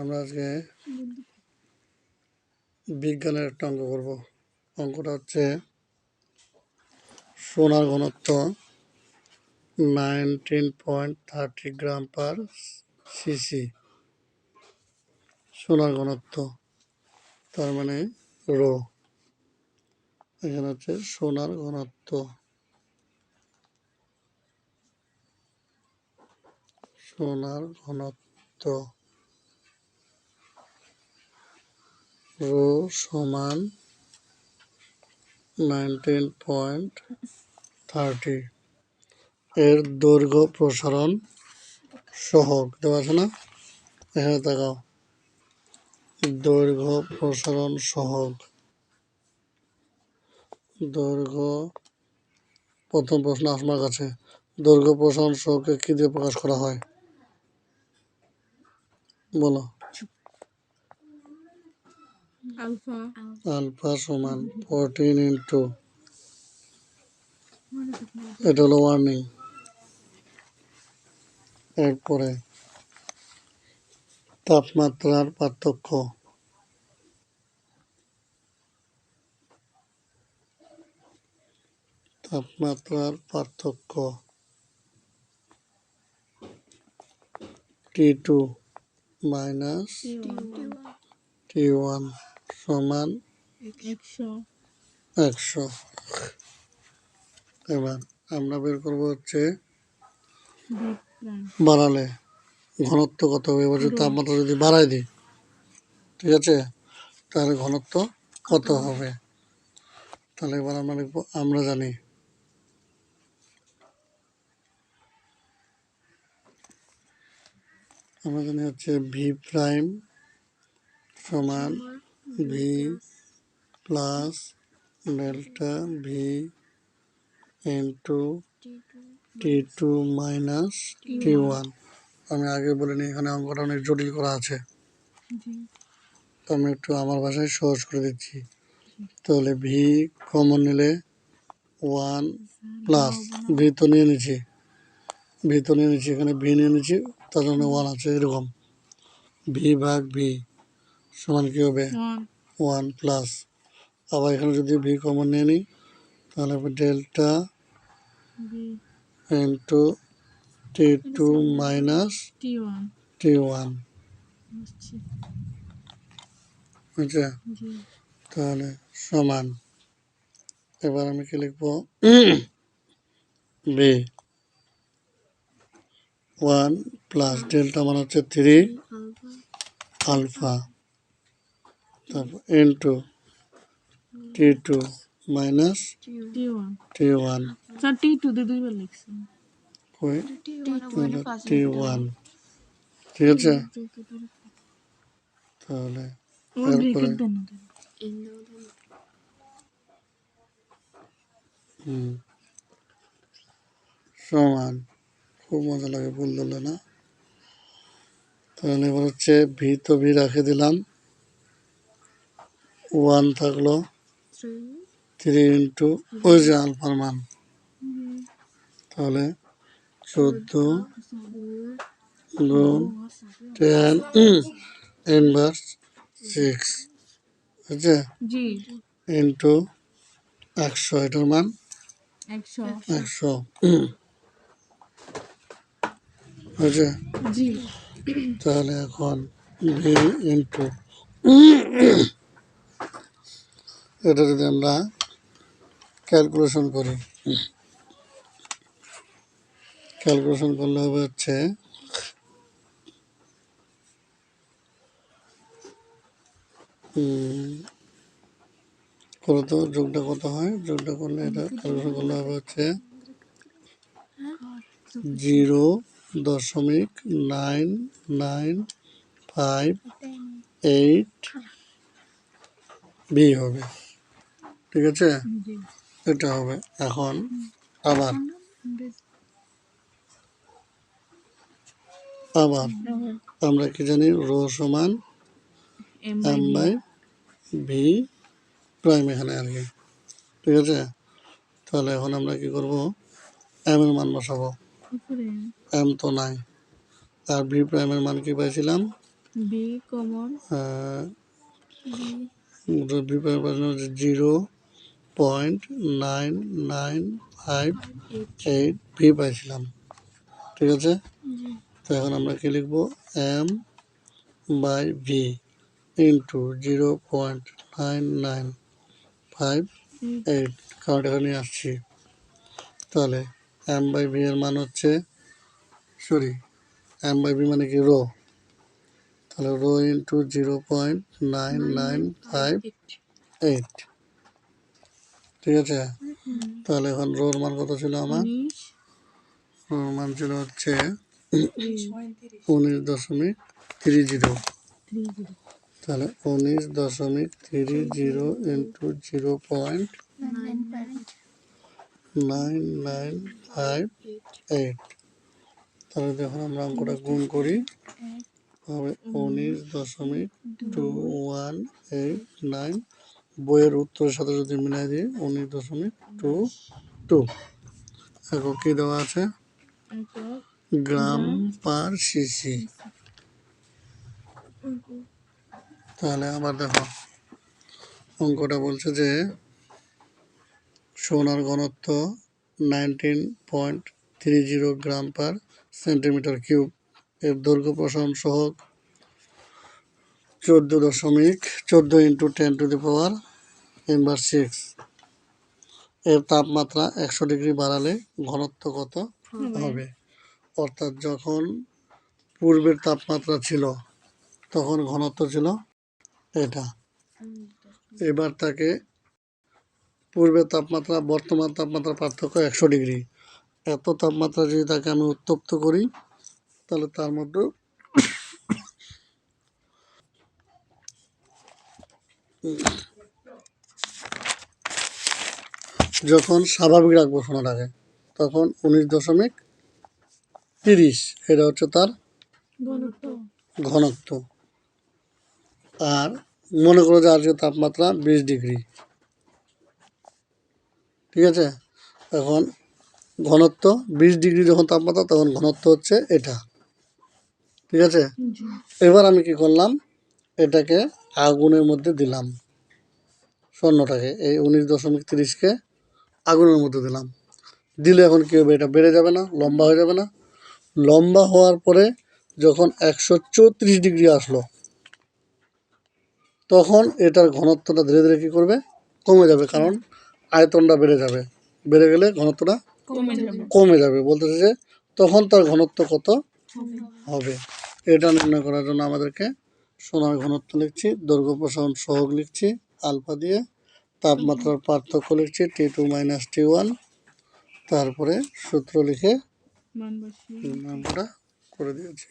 আমরা আজকে বিজ্ঞানের একটা অঙ্ক করব। অঙ্কটা হচ্ছে সোনার ঘনত্ব 19.30 গ্রাম পার সিসি। সোনার ঘনত্ব তার মানে রো। এখানে হচ্ছে সোনার ঘনত্ব, রো সমান 19.30। এর দৈর্ঘ্য প্রসারণ সহগ দেওয়া আছে না, এখানে তাকাও। দৈর্ঘ্য প্রসারণ সহগ, দৈর্ঘ্য, প্রথম প্রশ্ন আপনার কাছে, দৈর্ঘ্য প্রসারণ সহগকে কি দিয়ে প্রকাশ করা হয় বলো? আলফা সমান 14 ইন্টু, এটা হলো ওয়ার্নিং। এরপরে তাপমাত্রার পার্থক্য, T2 মাইনাস T1 সমান 100। এবার আমরা বের করবো হচ্ছে বাড়ালে ঘনত্ব কত হবে। এবার যদি তাপমাত্রা যদি বাড়াই দিই, ঠিক আছে, তাহলে ঘনত্ব কত হবে। তাহলে এবার আমরা লিখবো, আমরা জানি হচ্ছে ভি প্রাইম সমান V plus delta V into T2 minus T1। আমি আগে বলিনি, এখানে অঙ্কটা অনেক জটিল করা আছে, আমি একটু আমার ভাষায় সহজ করে দিচ্ছি। তাহলে ভি কমন নিলে 1 প্লাস ভি তো নিয়ে নিচ্ছি, এখানে ভি নিয়ে নিচ্ছি, তার জন্য 1 আছে। এরকম ভি ভাগ ভি সমান কি হবে 1 প্লাস, আবার এখানে যদি ভি কমন নিয়ে নিই তাহলে হবে delta into T2 minus T1, বুঝছে? তাহলে সমান, এবার আমি কি লিখবো, বি 1 প্লাস ডেল্টা মানে হচ্ছে 3 আলফা, তারপর into T2 minus T1, T1, ঠিক আছে। তাহলে এরপরে সমান, খুব মজা লাগে ভুল ধরলে না। তাহলে এবার হচ্ছে ভি তো ভি রাখে দিলাম, 1 থাকলো, 3 ইন্টু ওই যে আলফার মান, তাহলে 14 গুণ 10 ইনভার্স 6, বুঝছে, ইন্টু 100, এটার মান 100, বুঝছে। তাহলে এখন ভি ইন্টু এটা যদি আমরা ক্যালকুলেশন করি, করলে হবে হচ্ছে কত, যোগটা কত হয়, যোগটা করলে এটা ক্যালকুলেশন করলে হবে হচ্ছে 0.9958 বি হবে, ঠিক আছে, এটা হবে। এখন আবার আমরা কি জানি, রো সমান এম বাই ভি প্রাইম, এখানে আর কি, ঠিক আছে। তাহলে এখন আমরা কি করব, এম এর মান বসাবো, এম তো নাই, আর ভি প্রাইমের মান কি পাইছিলাম B common V prime 0.9958 V পাইছিলাম। ঠিক আছে, তো এখন আমরা কি লিখবো, এম বাই ভি ইন্টু 0.9958, কারণ এখানে আসছি। তাহলে এম বাই ভি এর মান হচ্ছে, সরি, এম বাই ভি মানে কি রো, তাহলে রো ইন্টু 0.9958। ঠিক আছে, তাহলে এখন রোর মান কত ছিল আমার, রোর মান ছিল হচ্ছে 19.30। তাহলে 19.30 ইন্টু 0.9958। তাহলে যখন আমরা অঙ্কটা গুণ করি হবে 19.2189। বইয়ের উত্তরের সাথে যদি মিলাই দিই 19.22। এখন কি দেওয়া আছে, গ্রাম পার সিসি। তাহলে আবার দেখো অঙ্কটা বলছে যে সোনার ঘনত্ব 19.30 গ্রাম পার সেন্টিমিটার কিউব, এর দৈর্ঘ্য প্রসারণ সহগ 14 ইন্টু 10⁻⁶। এর তাপমাত্রা 100 ডিগ্রি বাড়ালে ঘনত্ব কত হবে। অর্থাৎ যখন পূর্বের তাপমাত্রা ছিল তখন ঘনত্ব ছিল এটা। এবার তাকে পূর্বের তাপমাত্রা বর্তমান তাপমাত্রার পার্থক্য 100 ডিগ্রি, এত তাপমাত্রা যদি তাকে আমি উত্তপ্ত করি তাহলে তার মধ্যে যখন স্বাভাবিক রাখবো সোনাটাকে তখন 19.30, এটা হচ্ছে তার ঘনত্ব। আর মনে করো যে আজকে তাপমাত্রা 20 ডিগ্রি। ঠিক আছে, এখন ঘনত্ব 20 ডিগ্রি যখন তাপমাত্রা তখন ঘনত্ব হচ্ছে এটা। ঠিক আছে, এবার আমি কি করলাম, এটাকে আগুনের মধ্যে দিলাম, স্বর্ণটাকে এই 19.30কে আগুনের মধ্যে দিলাম। দিলে এখন কি হবে, এটা বেড়ে যাবে না, লম্বা হয়ে যাবে না। লম্বা হওয়ার পরে যখন 134 ডিগ্রি আসলো তখন এটার ঘনত্বটা ধীরে ধীরে কী করবে, কমে যাবে, কারণ আয়তনটা বেড়ে যাবে। বেড়ে গেলে ঘনত্বটা কমে যাবে, বলতেছে যে তখন তার ঘনত্ব কত হবে। এটা নির্ণয় করার জন্য আমাদেরকে সোনার ঘনত্ব লিখছি, দৈর্ঘ্য প্রসারণ সহগ লিখছি আলফা দিয়ে, তাপমাত্রার পার্থক্য লিখছি T2 - T1, তারপরে সূত্র লিখে নামটা করে দিয়েছি।